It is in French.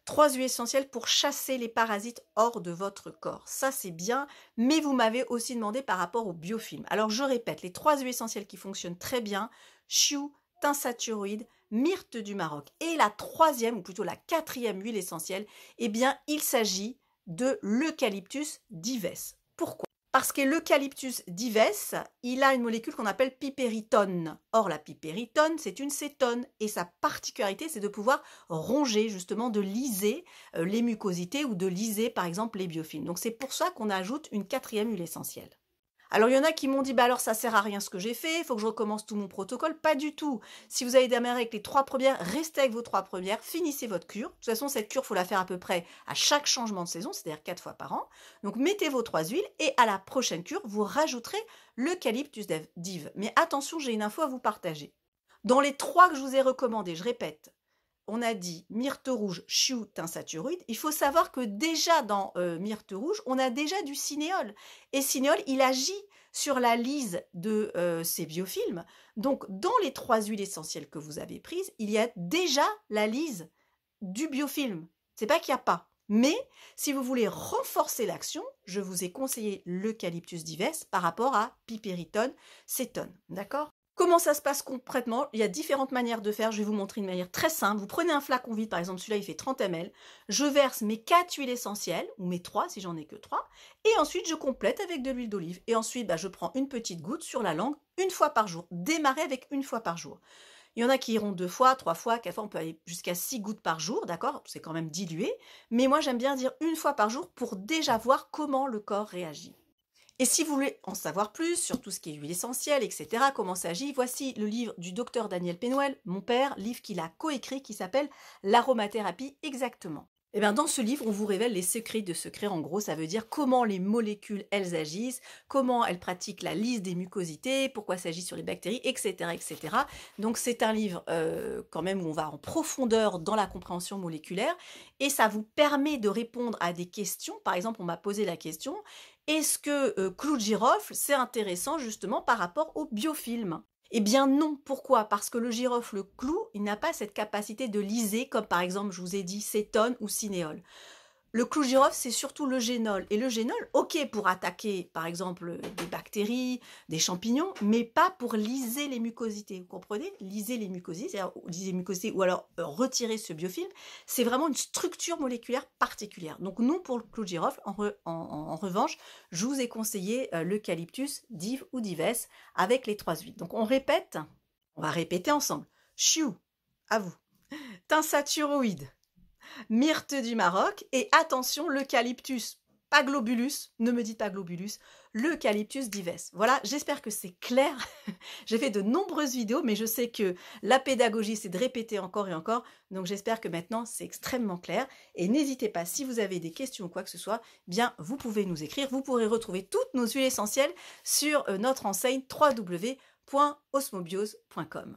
3 huiles essentielles pour chasser les parasites hors de votre corps. Ça, c'est bien, mais vous m'avez aussi demandé par rapport au biofilm. Alors, je répète, les 3 huiles essentielles qui fonctionnent très bien, Chiou, thym saturaïde, myrte du Maroc. Et la troisième, ou plutôt la quatrième huile essentielle, eh bien, il s'agit de l'eucalyptus dives. Pourquoi ? Parce que l'eucalyptus dives, il a une molécule qu'on appelle piperitone. Or, la piperitone, c'est une cétone. Et sa particularité, c'est de pouvoir ronger, justement, de liser les mucosités ou de liser, par exemple, les biofilms. Donc, c'est pour ça qu'on ajoute une quatrième huile essentielle. Alors, il y en a qui m'ont dit, bah alors ça sert à rien ce que j'ai fait, il faut que je recommence tout mon protocole. Pas du tout. Si vous avez démarré avec les 3 premières, restez avec vos 3 premières, finissez votre cure. De toute façon, cette cure, il faut la faire à peu près à chaque changement de saison, c'est-à-dire 4 fois par an. Donc, mettez vos 3 huiles et à la prochaine cure, vous rajouterez l'eucalyptus dive. Mais attention, j'ai une info à vous partager. Dans les 3 que je vous ai recommandés, je répète, on a dit myrte rouge, chiou, thym saturaïde. Il faut savoir que déjà dans myrte rouge, on a déjà du cinéole. Et cinéole, il agit sur la lyse de ces biofilms. Donc, dans les 3 huiles essentielles que vous avez prises, il y a déjà la lyse du biofilm. C'est pas qu'il n'y a pas. Mais si vous voulez renforcer l'action, je vous ai conseillé l'eucalyptus dives par rapport à piperitone, cétone. D'accord ? Comment ça se passe concrètement? Il y a différentes manières de faire. Je vais vous montrer une manière très simple. Vous prenez un flacon vide, par exemple, celui-là, il fait 30 ml. Je verse mes 4 huiles essentielles, ou mes 3 si j'en ai que 3. Et ensuite, je complète avec de l'huile d'olive. Et ensuite, je prends une petite goutte sur la langue une fois par jour. Démarrez avec une fois par jour. Il y en a qui iront 2 fois, 3 fois, 4 fois. On peut aller jusqu'à 6 gouttes par jour, d'accord? C'est quand même dilué. Mais moi, j'aime bien dire une fois par jour pour déjà voir comment le corps réagit. Et si vous voulez en savoir plus sur tout ce qui est huile essentielle, etc., comment ça agit, voici le livre du docteur Daniel Pénoël, mon père, livre qu'il a coécrit qui s'appelle L'aromathérapie exactement. Et bien dans ce livre, on vous révèle les secrets de secrets. En gros, ça veut dire comment les molécules, elles agissent, comment elles pratiquent la lise des mucosités, pourquoi ça agit sur les bactéries, etc. etc. Donc c'est un livre quand même où on va en profondeur dans la compréhension moléculaire et ça vous permet de répondre à des questions. Par exemple, on m'a posé la question, est-ce que clou de girofle, c'est intéressant justement par rapport au biofilm ? Eh bien non, pourquoi? Parce que le girofle clou, il n'a pas cette capacité de liser, comme par exemple, je vous ai dit, cétone ou cinéole. Le clou de girofle, c'est surtout le génol. Et le génol, ok pour attaquer, par exemple, des bactéries, des champignons, mais pas pour liser les mucosités. Vous comprenez? Liser les mucosités, c'est-à-dire liser les mucosités ou alors retirer ce biofilm, c'est vraiment une structure moléculaire particulière. Donc non pour le clou de girofle. En revanche, je vous ai conseillé l'eucalyptus dive ou dives avec les 3 huiles. Donc on répète, on va répéter ensemble. Chiou, à vous. Thym saturaïde. Myrte du Maroc et attention, l'eucalyptus, pas globulus, ne me dites pas globulus, l'eucalyptus dives. Voilà, j'espère que c'est clair. J'ai fait de nombreuses vidéos, mais je sais que la pédagogie, c'est de répéter encore et encore. Donc j'espère que maintenant, c'est extrêmement clair. Et n'hésitez pas, si vous avez des questions ou quoi que ce soit, bien, vous pouvez nous écrire. Vous pourrez retrouver toutes nos huiles essentielles sur notre enseigne www.osmobiose.com.